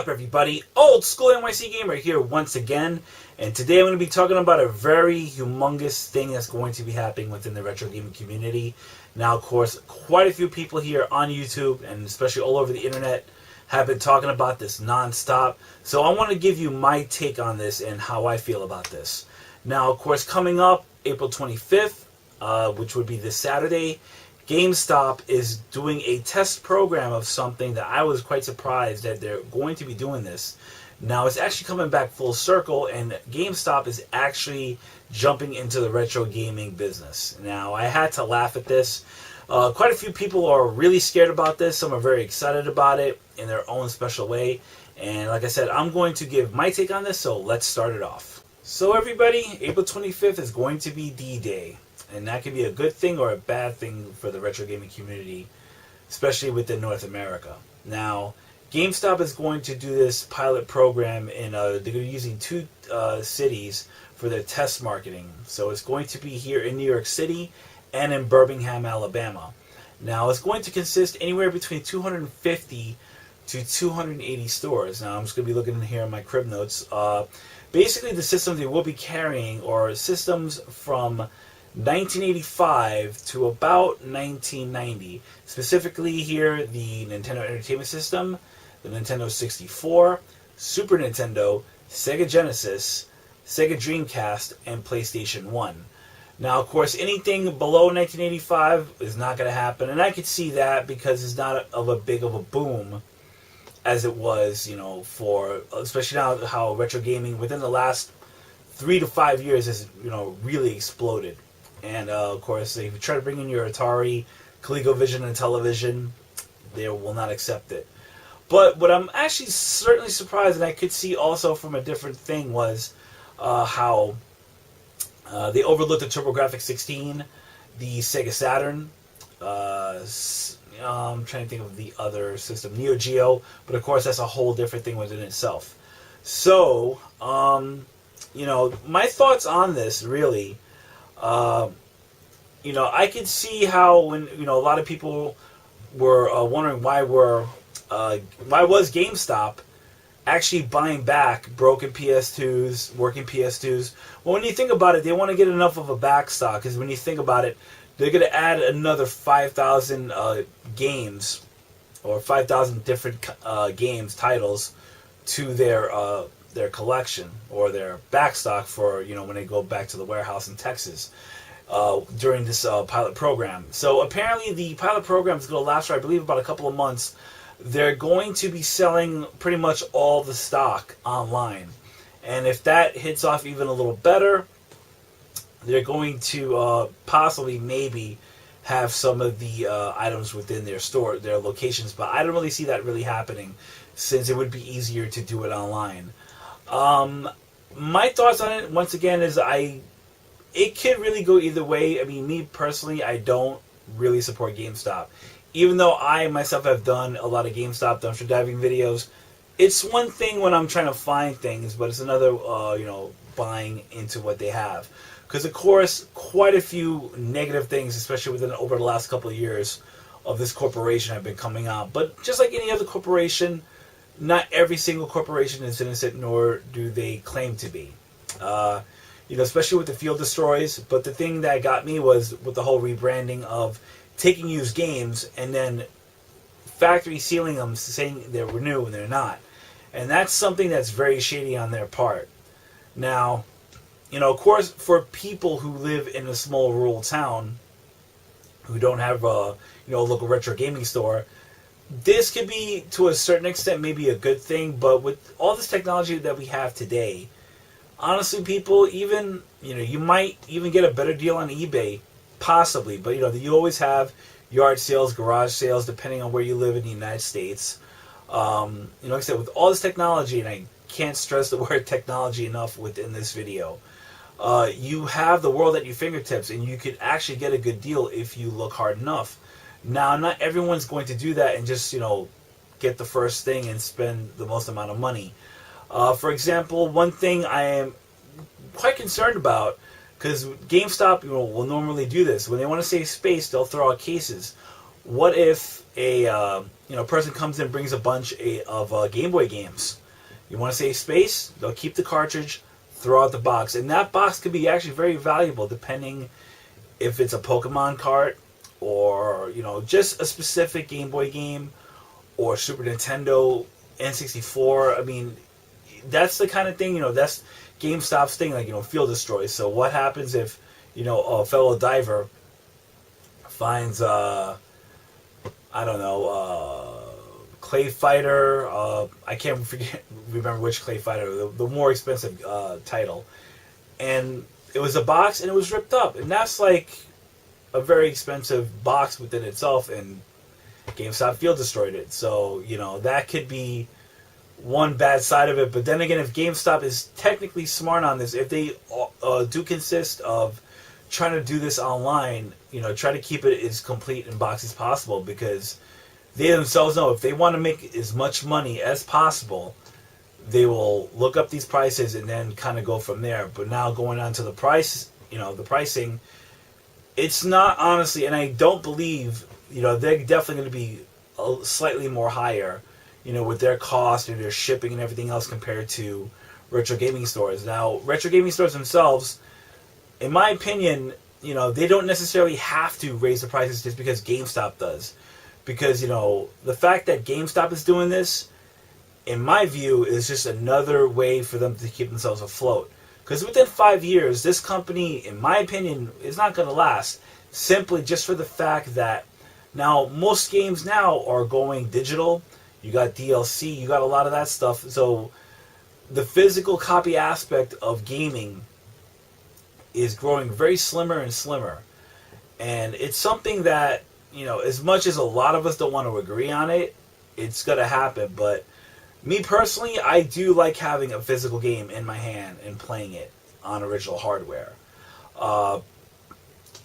up, everybody? OldSchoolNYCGamer here once again, and today I'm going to be talking about a very humongous thing that's going to be happening within the retro gaming community. Now, of course, quite a few people here on YouTube, and especially all over the internet, have been talking about this non-stop. So I want to give you my take on this and how I feel about this. Now, of course, coming up April 25th, which would be this Saturday, GameStop is doing a test program of something that I was quite surprised that they're going to be doing this. Now, it's actually coming back full circle, and GameStop is actually jumping into the retro gaming business. Now, I had to laugh at this. Quite a few people are really scared about this. Some are very excited about it in their own special way. And like I said, I'm going to give my take on this, so let's start it off. So everybody, April 25th is going to be D-Day. And that can be a good thing or a bad thing for the retro gaming community, especially within North America. Now, GameStop is going to do this pilot program in, they're using two cities for their test marketing. So it's going to be here in New York City and in Birmingham, Alabama. Now, it's going to consist anywhere between 250 to 280 stores. Now, I'm just going to be looking in here in my crib notes. Basically, the systems they will be carrying are systems from 1985 to about 1990. Specifically here, the Nintendo Entertainment System, the Nintendo 64, Super Nintendo, Sega Genesis, Sega Dreamcast, and PlayStation 1. Now, of course, anything below 1985 is not going to happen, and I could see that because it's not of a big of a boom as it was, you know, for, especially now how retro gaming within the last 3 to 5 years has, you know, really exploded. And, of course, if you try to bring in your Atari, ColecoVision, and television, they will not accept it. But what I'm actually certainly surprised, and I could see also from a different thing, was how they overlooked the TurboGrafx-16, the Sega Saturn, I'm trying to think of the other system, Neo Geo, but of course that's a whole different thing within itself. So, you know, my thoughts on this, really, you know, I could see how when, you know, a lot of people were wondering why was GameStop actually buying back broken PS2s, working PS2s. Well, when you think about it, they want to get enough of a back stock, because when you think about it, they're going to add another 5,000 games, or 5,000 different games, titles, to their collection, or their backstock for, you know, when they go back to the warehouse in Texas during this pilot program. So apparently the pilot program is going to last for, I believe, about a couple of months. They're going to be selling pretty much all the stock online. And if that hits off even a little better, they're going to possibly maybe have some of the items within their store, their locations. But I don't really see that really happening, since it would be easier to do it online. My thoughts on it, once again, is it could really go either way. I mean, me personally, I don't really support GameStop. Even though I myself have done a lot of GameStop dumpster diving videos, it's one thing when I'm trying to find things, but it's another, you know, buying into what they have. Because, of course, quite a few negative things, especially over the last couple of years of this corporation, have been coming out. But just like any other corporation, not every single corporation is innocent, nor do they claim to be. You know, especially with the Field Destroys. But the thing that got me was with the whole rebranding of taking used games and then factory sealing them, saying they were new and they're not. And that's something that's very shady on their part. Now, you know, of course, for people who live in a small rural town who don't have a, you know, a local retro gaming store, this could be, to a certain extent, maybe a good thing. But with all this technology that we have today, honestly, people, even, you know, you might even get a better deal on eBay, possibly. But, you know, you always have yard sales, garage sales, depending on where you live in the United States. You know, like I said, with all this technology, and I can't stress the word technology enough within this video, you have the world at your fingertips, and you could actually get a good deal if you look hard enough. Now, not everyone's going to do that and just, you know, get the first thing and spend the most amount of money. For example, one thing I am quite concerned about, because GameStop, you know, will normally do this. When they want to save space, they'll throw out cases. what if a person comes in and brings a bunch of Game Boy games? You want to save space? They'll keep the cartridge, throw out the box, and that box could be actually very valuable depending if it's a Pokemon cart or just a specific Game Boy game or Super Nintendo N64. I mean, that's the kind of thing, that's GameStop's thing, like, field destroy. So what happens if, a fellow diver finds, I don't know, Clay Fighter, I can't remember which Clay Fighter, the more expensive title. And it was a box and it was ripped up. And that's like a very expensive box within itself, and GameStop field destroyed it. So, that could be one bad side of it. But then again, if GameStop is technically smart on this, if they do consist of trying to do this online, try to keep it as complete in box as possible, because they themselves know if they want to make as much money as possible, they will look up these prices and then kind of go from there. But now going on to the price, the pricing, it's not, honestly, and I don't believe, they're definitely going to be slightly more higher, with their cost and their shipping and everything else compared to retro gaming stores. Now, retro gaming stores themselves, in my opinion, they don't necessarily have to raise the prices just because GameStop does. Because, the fact that GameStop is doing this, in my view, is just another way for them to keep themselves afloat. Because within 5 years, this company, in my opinion, is not going to last. Simply just for the fact that now most games now are going digital. You got DLC, you got a lot of that stuff. So the physical copy aspect of gaming is growing very slimmer and slimmer. And it's something that, as much as a lot of us don't want to agree on it, it's going to happen. But me personally, I do like having a physical game in my hand and playing it on original hardware.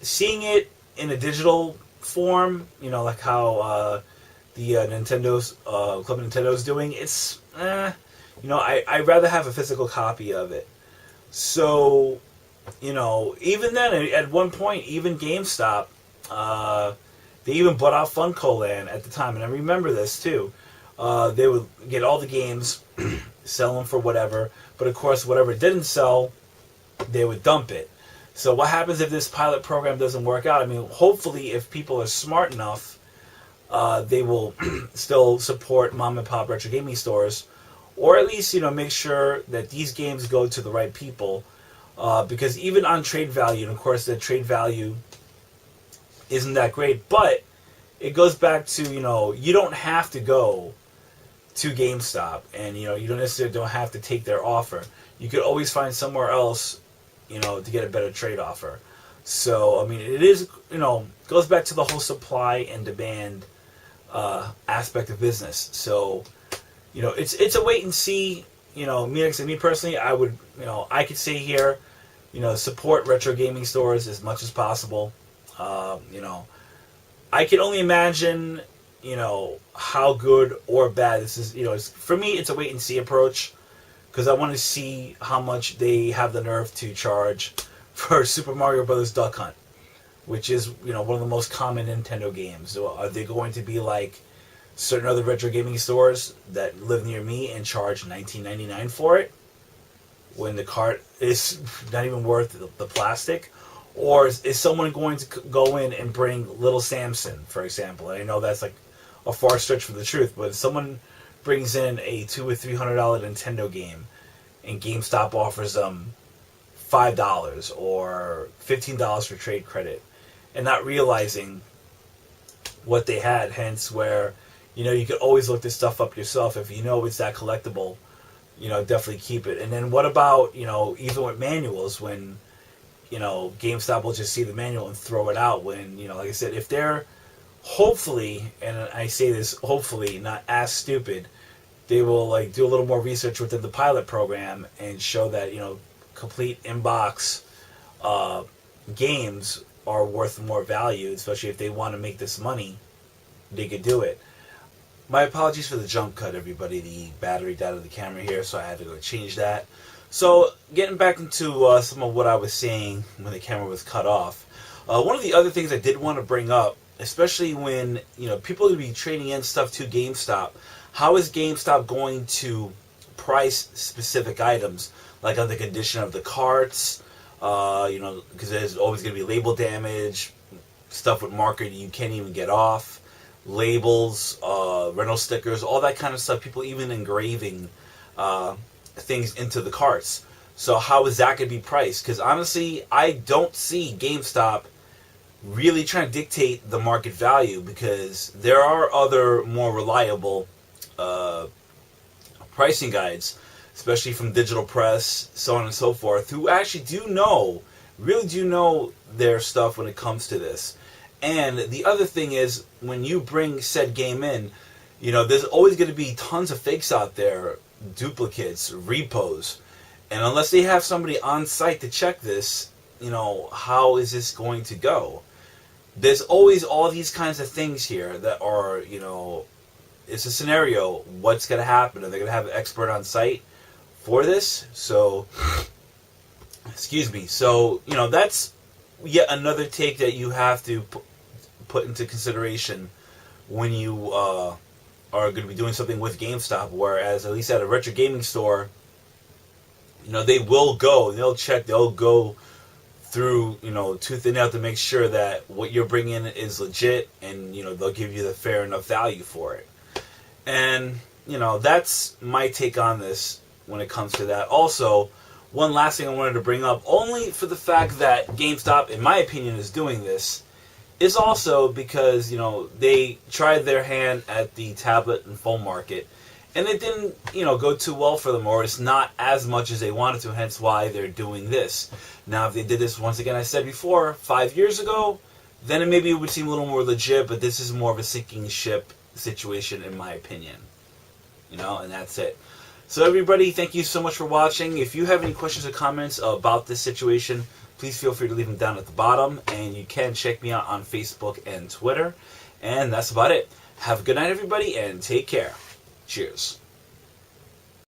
Seeing it in a digital form, like how the Club Nintendo's doing, it's, I'd rather have a physical copy of it. So, even then, at one point, even GameStop, they even bought out Funko Land at the time, and I remember this too. They would get all the games, sell them for whatever, but of course, whatever didn't sell, they would dump it. So what happens if this pilot program doesn't work out? I mean, hopefully, if people are smart enough, they will still support mom and pop retro gaming stores, or at least, make sure that these games go to the right people. Because even on trade value, and of course the trade value isn't that great, but it goes back to, you don't have to go to GameStop, and, you don't necessarily don't have to take their offer. You could always find somewhere else, to get a better trade offer. So, I mean, it is, goes back to the whole supply and demand aspect of business. So, it's a wait and see. Me personally, I would, I could say here, support retro gaming stores as much as possible. I can only imagine, how good or bad this is. For me, it's a wait and see approach, because I want to see how much they have the nerve to charge for Super Mario Brothers Duck Hunt, which is, one of the most common Nintendo games. So are they going to be like certain other retro gaming stores that live near me and charge $19.99 for it, when the cart is not even worth the plastic? Or is someone going to go in and bring Little Samson, for example? And I know that's like a far stretch from the truth, but if someone brings in a $200 or $300 Nintendo game and GameStop offers them $5 or $15 for trade credit, and not realizing what they had, hence where, you could always look this stuff up yourself. If you know it's that collectible, definitely keep it. And then what about, even with manuals, when, GameStop will just see the manual and throw it out when, like I said, if they're hopefully, and I say this hopefully, not as stupid, they will like do a little more research within the pilot program and show that, complete in-box games are worth more value, especially if they want to make this money, they could do it. My apologies for the jump cut, everybody. The battery died of the camera here, so I had to go change that. So, getting back into some of what I was saying when the camera was cut off. One of the other things I did want to bring up especially when people will be trading in stuff to GameStop. How is GameStop going to price specific items, like on the condition of the carts? Because there's always going to be label damage, stuff with marker you can't even get off, labels, rental stickers, all that kind of stuff. People even engraving things into the carts. So how is that going to be priced? Because honestly, I don't see GameStop really trying to dictate the market value, because there are other more reliable pricing guides, especially from Digital Press, so on and so forth, who actually really do know their stuff when it comes to this. And the other thing is, when you bring said game in, there's always going to be tons of fakes out there, duplicates, repos. And unless they have somebody on site to check this, how is this going to go? There's always all these kinds of things here that are, it's a scenario. What's going to happen? Are they going to have an expert on site for this? So, excuse me. So, that's yet another take that you have to put into consideration when you are going to be doing something with GameStop. Whereas, at least at a retro gaming store, they will go, they'll check, they'll go through, tooth and nail to make sure that what you're bringing is legit, and, they'll give you the fair enough value for it. And, that's my take on this when it comes to that. Also, one last thing I wanted to bring up, only for the fact that GameStop, in my opinion, is doing this, is also because, they tried their hand at the tablet and phone market, and it didn't, go too well for them, or it's not as much as they wanted to, hence why they're doing this. Now, if they did this, once again, I said before, 5 years ago, then maybe it would seem a little more legit, but this is more of a sinking ship situation, in my opinion. And that's it. So everybody, thank you so much for watching. If you have any questions or comments about this situation, please feel free to leave them down at the bottom, and you can check me out on Facebook and Twitter. And that's about it. Have a good night, everybody, and take care. Cheers.